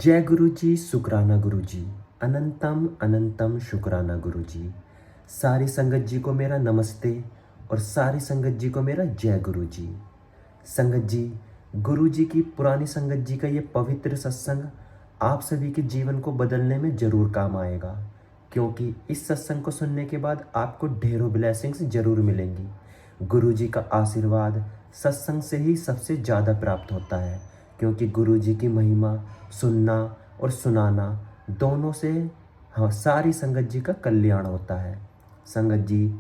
जय गुरु जी, शुक्राना गुरु जी। अनंतम अनंतम शुक्राना गुरु जी। सारी संगत जी को मेरा नमस्ते और सारी संगत जी को मेरा जय गुरु जी। संगत जी, गुरु जी की पुरानी संगत जी का ये पवित्र सत्संग आप सभी के जीवन को बदलने में ज़रूर काम आएगा, क्योंकि इस सत्संग को सुनने के बाद आपको ढेरों ब्लेसिंग्स ज़रूर मिलेंगी। गुरु जी का आशीर्वाद सत्संग से ही सबसे ज़्यादा प्राप्त होता है, क्योंकि गुरु जी की महिमा सुनना और सुनाना दोनों से सारी संगत जी का कल्याण होता है। संगत जी,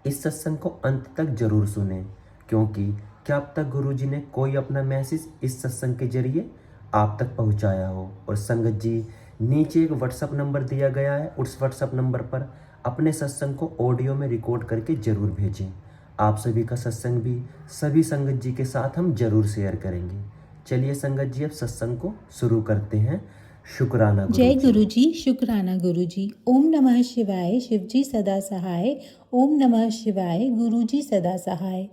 इस सत्संग को अंत तक जरूर सुने, क्योंकि क्या अब तक गुरु जी ने कोई अपना मैसेज इस सत्संग के जरिए आप तक पहुंचाया हो। और संगत जी, नीचे एक व्हाट्सएप नंबर दिया गया है, उस व्हाट्सएप नंबर पर अपने सत्संग को ऑडियो में रिकॉर्ड करके जरूर भेजें। आप सभी का सत्संग भी सभी संगत जी के साथ हम जरूर शेयर करेंगे। चलिए संगत जी, अब सत्संग को शुरू करते हैं। शुक्राना गुरु जय जी। गुरु जी, शुक्राना गुरु जी। ओम नमः शिवाय, शिव जी सदा सहाय। ओम नमः शिवाय, गुरु जी सदा सहाय।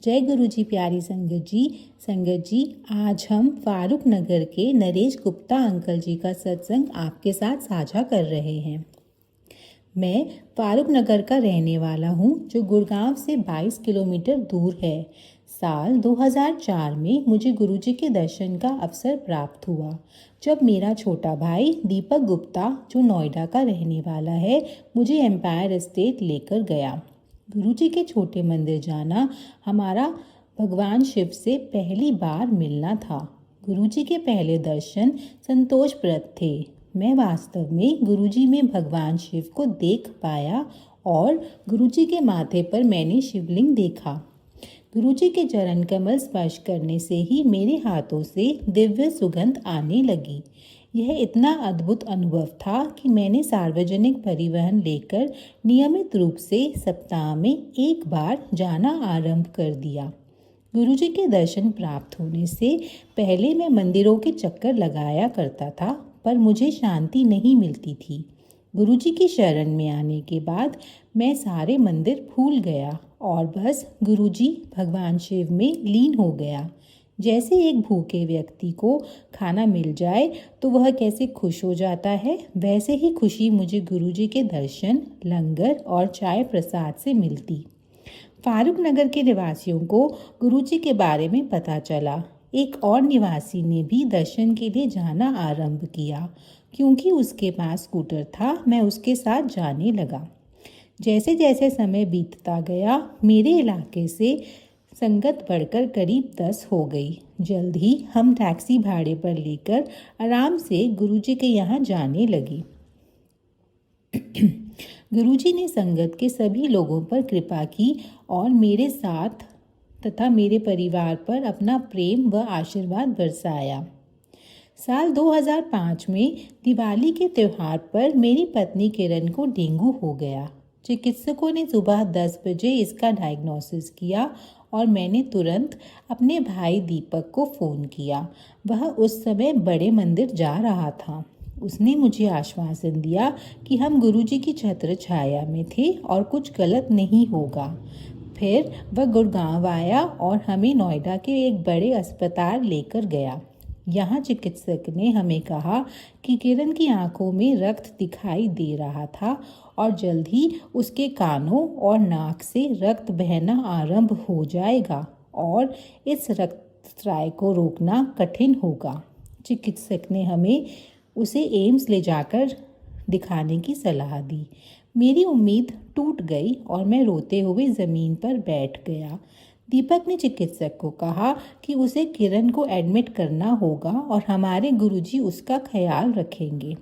जय गुरु जी। प्यारी संगत जी, आज हम फारूक नगर के नरेश गुप्ता अंकल जी का सत्संग आपके साथ साझा कर रहे हैं। मैं फारूक नगर का रहने वाला हूँ, जो गुड़गांव से 22 किलोमीटर दूर है। साल 2004 में मुझे गुरुजी के दर्शन का अवसर प्राप्त हुआ, जब मेरा छोटा भाई दीपक गुप्ता, जो नोएडा का रहने वाला है, मुझे एम्पायर एस्टेट लेकर गया। गुरुजी के छोटे मंदिर जाना हमारा भगवान शिव से पहली बार मिलना था। गुरुजी के पहले दर्शन संतोषप्रद थे। मैं वास्तव में गुरुजी में भगवान शिव को देख पाया और गुरुजी के माथे पर मैंने शिवलिंग देखा। गुरुजी के चरण कमल स्पर्श करने से ही मेरे हाथों से दिव्य सुगंध आने लगी। यह इतना अद्भुत अनुभव था कि मैंने सार्वजनिक परिवहन लेकर नियमित रूप से सप्ताह में एक बार जाना आरंभ कर दिया। गुरुजी के दर्शन प्राप्त होने से पहले मैं मंदिरों के चक्कर लगाया करता था, पर मुझे शांति नहीं मिलती थी। गुरुजी की शरण में आने के बाद मैं सारे मंदिर भूल गया और बस गुरुजी भगवान शिव में लीन हो गया। जैसे एक भूखे व्यक्ति को खाना मिल जाए तो वह कैसे खुश हो जाता है, वैसे ही खुशी मुझे गुरुजी के दर्शन, लंगर और चाय प्रसाद से मिलती। फारूक नगर के निवासियों को गुरुजी के बारे में पता चला। एक और निवासी ने भी दर्शन के लिए जाना आरंभ किया। क्योंकि उसके पास स्कूटर था, मैं उसके साथ जाने लगा। जैसे जैसे समय बीतता गया, मेरे इलाके से संगत बढ़कर करीब 10 हो गई। जल्द ही हम टैक्सी भाड़े पर लेकर आराम से गुरुजी के यहाँ जाने लगे। गुरुजी ने संगत के सभी लोगों पर कृपा की और मेरे साथ तथा मेरे परिवार पर अपना प्रेम व आशीर्वाद बरसाया। साल 2005 में दिवाली के त्यौहार पर मेरी पत्नी किरण को डेंगू हो गया। चिकित्सकों ने सुबह 10 बजे इसका डायग्नोसिस किया और मैंने तुरंत अपने भाई दीपक को फ़ोन किया। वह उस समय बड़े मंदिर जा रहा था। उसने मुझे आश्वासन दिया कि हम गुरुजी की छत्र छाया में थे और कुछ गलत नहीं होगा। फिर वह गुड़गांव आया और हमें नोएडा के एक बड़े अस्पताल लेकर गया। यहाँ चिकित्सक ने हमें कहा कि किरण की आंखों में रक्त दिखाई दे रहा था और जल्द ही उसके कानों और नाक से रक्त बहना आरंभ हो जाएगा और इस रक्तस्राव को रोकना कठिन होगा। चिकित्सक ने हमें उसे एम्स ले जाकर दिखाने की सलाह दी। मेरी उम्मीद टूट गई और मैं रोते हुए ज़मीन पर बैठ गया। दीपक ने चिकित्सक को कहा कि उसे किरण को एडमिट करना होगा और हमारे गुरुजी उसका ख्याल रखेंगे।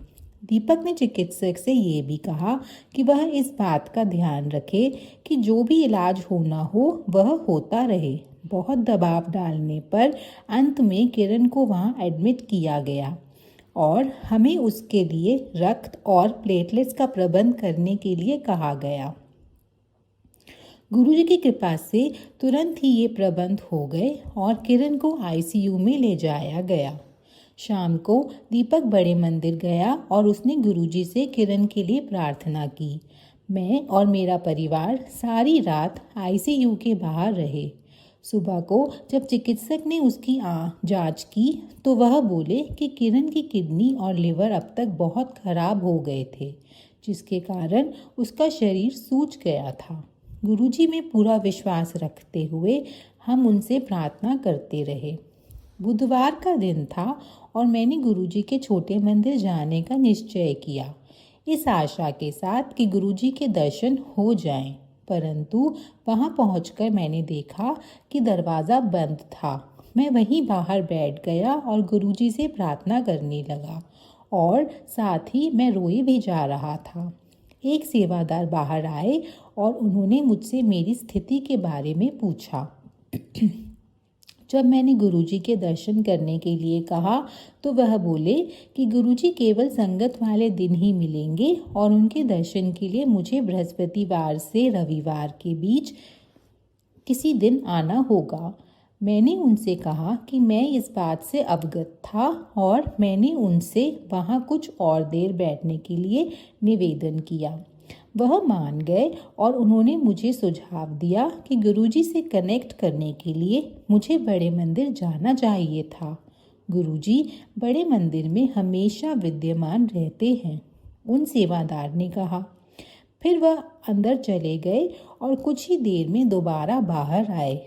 दीपक ने चिकित्सक से ये भी कहा कि वह इस बात का ध्यान रखे कि जो भी इलाज होना हो वह होता रहे। बहुत दबाव डालने पर अंत में किरण को वहाँ एडमिट किया गया और हमें उसके लिए रक्त और प्लेटलेट्स का प्रबंध करने के लिए कहा गया। गुरुजी की कृपा से तुरंत ही ये प्रबंध हो गए और किरण को आईसीयू में ले जाया गया। शाम को दीपक बड़े मंदिर गया और उसने गुरुजी से किरण के लिए प्रार्थना की। मैं और मेरा परिवार सारी रात आईसीयू के बाहर रहे। सुबह को जब चिकित्सक ने उसकी जांच की तो वह बोले कि किरण की किडनी और लिवर अब तक बहुत खराब हो गए थे, जिसके कारण उसका शरीर सूज गया था। गुरुजी में पूरा विश्वास रखते हुए हम उनसे प्रार्थना करते रहे। बुधवार का दिन था और मैंने गुरुजी के छोटे मंदिर जाने का निश्चय किया, इस आशा के साथ कि गुरुजी के दर्शन हो जाएं। परंतु वहां पहुंचकर मैंने देखा कि दरवाज़ा बंद था। मैं वहीं बाहर बैठ गया और गुरुजी से प्रार्थना करने लगा और साथ ही मैं रोए भी जा रहा था। एक सेवादार बाहर आए और उन्होंने मुझसे मेरी स्थिति के बारे में पूछा। जब मैंने गुरुजी के दर्शन करने के लिए कहा तो वह बोले कि गुरुजी केवल संगत वाले दिन ही मिलेंगे और उनके दर्शन के लिए मुझे बृहस्पतिवार से रविवार के बीच किसी दिन आना होगा। मैंने उनसे कहा कि मैं इस बात से अवगत था और मैंने उनसे वहाँ कुछ और देर बैठने के लिए निवेदन किया। वह मान गए और उन्होंने मुझे सुझाव दिया कि गुरुजी से कनेक्ट करने के लिए मुझे बड़े मंदिर जाना चाहिए था। गुरुजी बड़े मंदिर में हमेशा विद्यमान रहते हैं, उन सेवादार ने कहा। फिर वह अंदर चले गए और कुछ ही देर में दोबारा बाहर आए,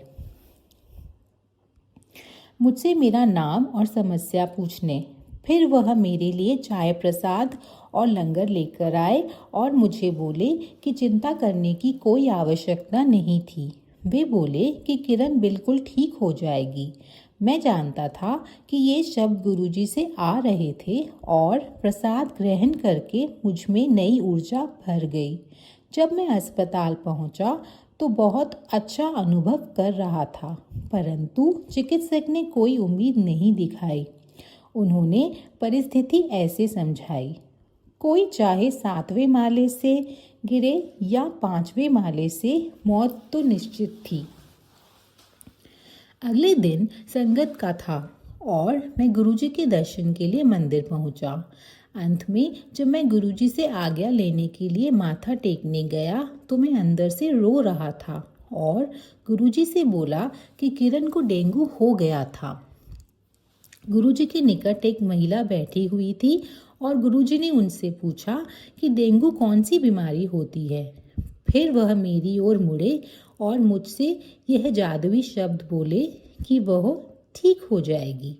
मुझसे मेरा नाम और समस्या पूछने। फिर वह मेरे लिए चाय प्रसाद और लंगर लेकर आए और मुझे बोले कि चिंता करने की कोई आवश्यकता नहीं थी। वे बोले कि किरण बिल्कुल ठीक हो जाएगी। मैं जानता था कि ये शब्द गुरुजी से आ रहे थे और प्रसाद ग्रहण करके मुझ में नई ऊर्जा भर गई। जब मैं अस्पताल पहुंचा तो बहुत अच्छा अनुभव कर रहा था, परंतु चिकित्सक ने कोई उम्मीद नहीं दिखाई। उन्होंने परिस्थिति ऐसे समझाई, कोई चाहे 7वें माले से गिरे या 5वें माले से, मौत तो निश्चित थी। अगले दिन संगत का था और मैं गुरुजी के दर्शन के लिए मंदिर पहुंचा। अंत में जब मैं गुरुजी से आज्ञा लेने के लिए माथा टेकने गया तो मैं अंदर से रो रहा था और गुरुजी से बोला कि किरण को डेंगू हो गया था। गुरुजी के निकट एक महिला बैठी हुई थी और गुरुजी ने उनसे पूछा कि डेंगू कौन सी बीमारी होती है। फिर वह मेरी ओर मुड़े और मुझसे यह जादुई शब्द बोले कि वह ठीक हो जाएगी।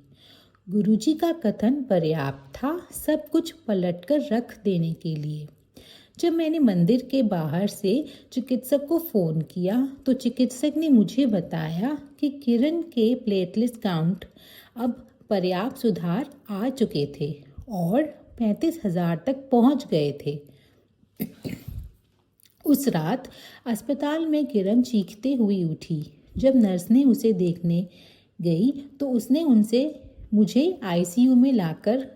गुरुजी का कथन पर्याप्त था सब कुछ पलटकर रख देने के लिए। जब मैंने मंदिर के बाहर से चिकित्सक को फ़ोन किया तो चिकित्सक ने मुझे बताया कि किरण के प्लेटलेट काउंट अब पर्याप्त सुधार आ चुके थे और 35,000 तक पहुंच गए थे। उस रात अस्पताल में किरण चीखते हुई उठी। जब नर्स ने उसे देखने गई तो उसने उनसे मुझे आईसीयू में लाकर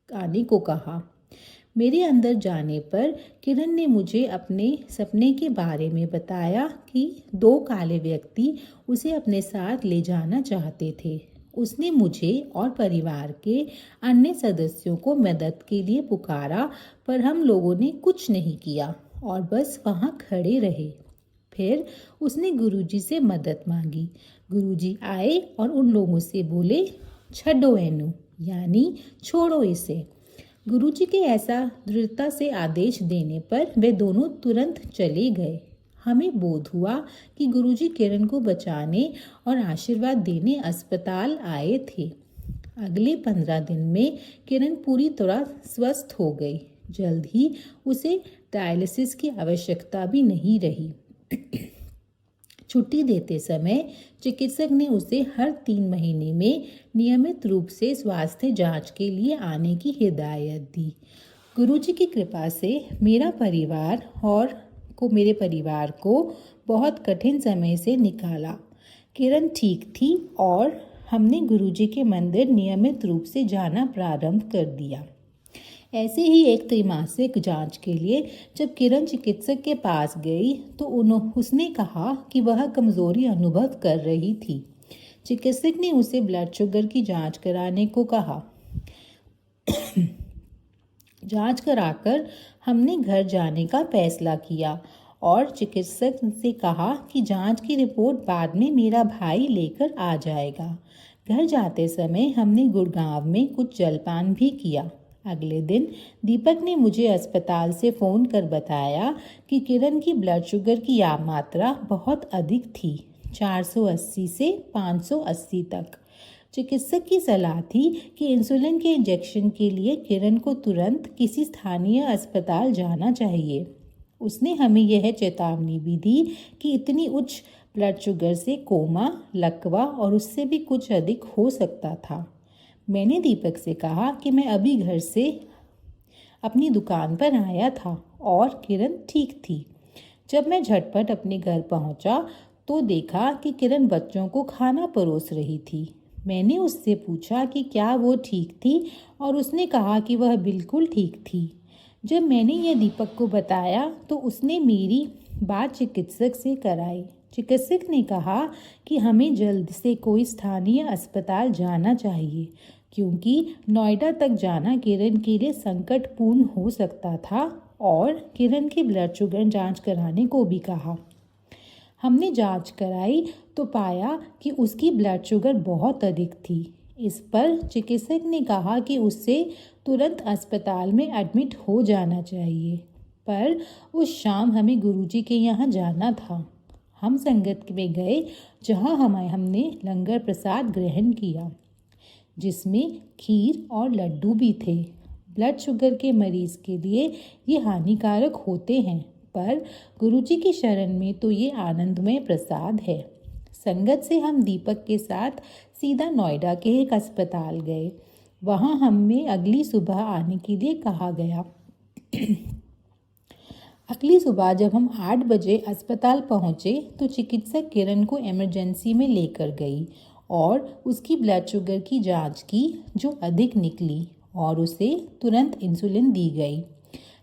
आने को कहा। मेरे अंदर जाने पर किरण ने मुझे अपने सपने के बारे में बताया कि 2 काले व्यक्ति उसे अपने साथ ले जाना चाहते थे। उसने मुझे और परिवार के अन्य सदस्यों को मदद के लिए पुकारा, पर हम लोगों ने कुछ नहीं किया और बस वहाँ खड़े रहे। फिर उसने गुरुजी से मदद मांगी। गुरुजी आए और उन लोगों से बोले, छड्डो एनु, यानी छोड़ो इसे। गुरुजी के ऐसा दृढ़ता से आदेश देने पर वे दोनों तुरंत चले गए। हमें बोध हुआ कि गुरुजी किरण को बचाने और आशीर्वाद देने अस्पताल आए थे। अगले 15 दिन में किरण पूरी तरह स्वस्थ हो गई। जल्द ही उसे डायलिसिस की आवश्यकता भी नहीं रही। छुट्टी देते समय चिकित्सक ने उसे हर 3 महीने में नियमित रूप से स्वास्थ्य जांच के लिए आने की हिदायत दी। गुरुजी की कृपा से मेरे परिवार को बहुत कठिन समय से निकाला। किरण ठीक थी और हमने गुरुजी के मंदिर नियमित रूप से जाना प्रारंभ कर दिया। ऐसे ही एक त्रैमासिक जांच के लिए जब किरण चिकित्सक के पास गई तो उसने कहा कि वह कमज़ोरी अनुभव कर रही थी। चिकित्सक ने उसे ब्लड शुगर की जांच कराने को कहा। जांच कराकर हमने घर जाने का फैसला किया और चिकित्सक से कहा कि जांच की रिपोर्ट बाद में मेरा भाई लेकर आ जाएगा। घर जाते समय हमने गुड़गांव में कुछ जलपान भी किया। अगले दिन दीपक ने मुझे अस्पताल से फ़ोन कर बताया कि किरण की ब्लड शुगर की मात्रा बहुत अधिक थी, 480 से 580 तक। चिकित्सक की सलाह थी कि इंसुलिन के इंजेक्शन के लिए किरण को तुरंत किसी स्थानीय अस्पताल जाना चाहिए। उसने हमें यह चेतावनी भी दी कि इतनी उच्च ब्लड शुगर से कोमा, लकवा और उससे भी कुछ अधिक हो सकता था। मैंने दीपक से कहा कि मैं अभी घर से अपनी दुकान पर आया था और किरण ठीक थी। जब मैं झटपट अपने घर पहुंचा तो देखा कि किरण बच्चों को खाना परोस रही थी। मैंने उससे पूछा कि क्या वो ठीक थी और उसने कहा कि वह बिल्कुल ठीक थी। जब मैंने यह दीपक को बताया तो उसने मेरी बात चिकित्सक से कराई। चिकित्सक ने कहा कि हमें जल्द से कोई स्थानीय अस्पताल जाना चाहिए क्योंकि नोएडा तक जाना किरण के लिए संकटपूर्ण हो सकता था और किरण की ब्लड शुगर जांच कराने को भी कहा। हमने जांच कराई तो पाया कि उसकी ब्लड शुगर बहुत अधिक थी। इस पर चिकित्सक ने कहा कि उसे तुरंत अस्पताल में एडमिट हो जाना चाहिए। पर उस शाम हमें गुरुजी के यहाँ जाना था। हम संगत में गए जहाँ हमने लंगर प्रसाद ग्रहण किया, जिसमें खीर और लड्डू भी थे। ब्लड शुगर के मरीज के लिए ये हानिकारक होते हैं, पर गुरुजी की शरण में तो ये आनंदमय प्रसाद है। संगत से हम दीपक के साथ सीधा नोएडा के एक अस्पताल गए। वहाँ हमें अगली सुबह आने के लिए कहा गया। अगली सुबह जब हम 8 बजे अस्पताल पहुँचे तो चिकित्सक किरण को इमरजेंसी में लेकर गई और उसकी ब्लड शुगर की जांच की जो अधिक निकली और उसे तुरंत इंसुलिन दी गई।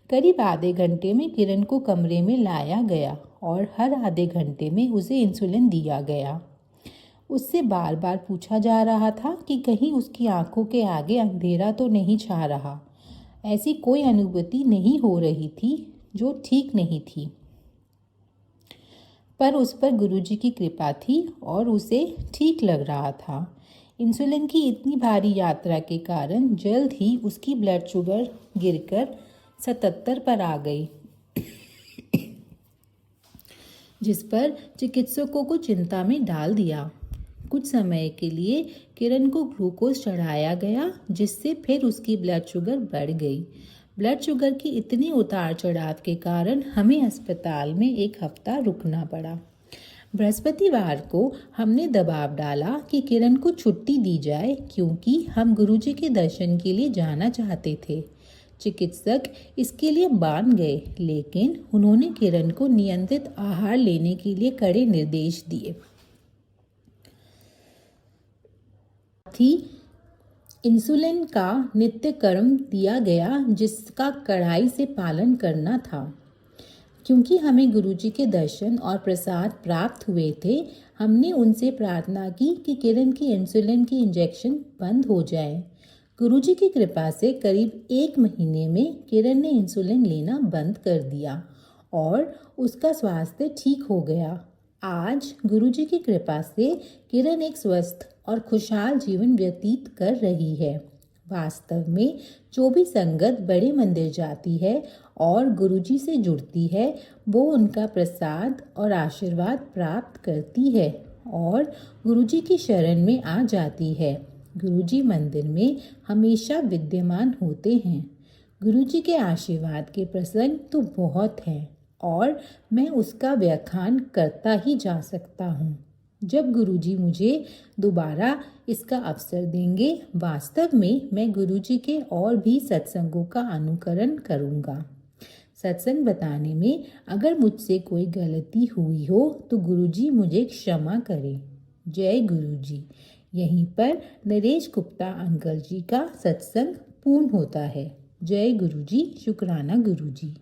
करीब आधे घंटे में किरण को कमरे में लाया गया और हर आधे घंटे में उसे इंसुलिन दिया गया। उससे बार बार पूछा जा रहा था कि कहीं उसकी आंखों के आगे अंधेरा तो नहीं छा रहा। ऐसी कोई अनुभूति नहीं हो रही थी जो ठीक नहीं थी, पर उस पर गुरुजी की कृपा थी और उसे ठीक लग रहा था। इंसुलिन की इतनी भारी यात्रा के कारण जल्द ही उसकी ब्लड शुगर गिरकर 77 पर आ गई, जिस पर चिकित्सकों को चिंता में डाल दिया। कुछ समय के लिए किरण को ग्लूकोज चढ़ाया गया, जिससे फिर उसकी ब्लड शुगर बढ़ गई। ब्लड शुगर की इतनी उतार चढ़ाव के कारण हमें अस्पताल में 1 हफ्ता रुकना पड़ा। बृहस्पतिवार को हमने दबाव डाला कि किरण को छुट्टी दी जाए क्योंकि हम गुरुजी के दर्शन के लिए जाना चाहते थे। चिकित्सक इसके लिए मान गए, लेकिन उन्होंने किरण को नियंत्रित आहार लेने के लिए कड़े निर्देश दिए। इंसुलिन का नित्य कर्म दिया गया, जिसका कड़ाई से पालन करना था। क्योंकि हमें गुरुजी के दर्शन और प्रसाद प्राप्त हुए थे, हमने उनसे प्रार्थना की कि किरण की इंसुलिन की इंजेक्शन बंद हो जाए। गुरुजी की कृपा से करीब 1 महीने में किरण ने इंसुलिन लेना बंद कर दिया और उसका स्वास्थ्य ठीक हो गया। आज गुरुजी की कृपा से किरण एक स्वस्थ और खुशहाल जीवन व्यतीत कर रही है। वास्तव में जो भी संगत बड़े मंदिर जाती है और गुरुजी से जुड़ती है, वो उनका प्रसाद और आशीर्वाद प्राप्त करती है और गुरुजी की शरण में आ जाती है। गुरुजी मंदिर में हमेशा विद्यमान होते हैं। गुरुजी के आशीर्वाद के प्रसंग तो बहुत हैं और मैं उसका व्याख्यान करता ही जा सकता हूँ। जब गुरुजी मुझे दोबारा इसका अवसर देंगे, वास्तव में मैं गुरुजी के और भी सत्संगों का अनुकरण करूँगा। सत्संग बताने में अगर मुझसे कोई गलती हुई हो तो गुरुजी मुझे क्षमा करें। जय गुरुजी। यहीं पर नरेश गुप्ता अंकल जी का सत्संग पूर्ण होता है। जय गुरुजी। शुक्राना गुरुजी।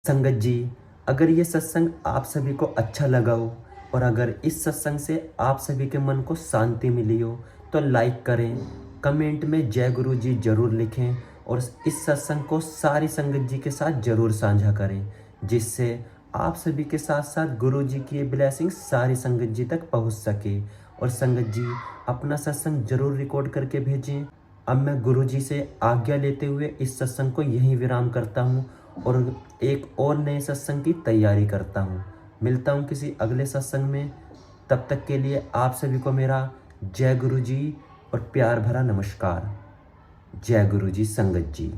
संगत जी, अगर ये सत्संग आप सभी को अच्छा लगा हो और अगर इस सत्संग से आप सभी के मन को शांति मिली हो तो लाइक करें, कमेंट में जय गुरु जी जरूर लिखें और इस सत्संग को सारी संगत जी के साथ जरूर साझा करें, जिससे आप सभी के साथ साथ गुरु जी की ये ब्लेसिंग सारी संगत जी तक पहुंच सके। और संगत जी अपना सत्संग जरूर रिकॉर्ड करके भेजें। अब मैं गुरु जी से आज्ञा लेते हुए इस सत्संग को यहीं विराम करता हूँ और एक और नए सत्संग की तैयारी करता हूँ। मिलता हूँ किसी अगले सत्संग में। तब तक के लिए आप सभी को मेरा जय गुरु जी और प्यार भरा नमस्कार। जय गुरु जी संगत जी।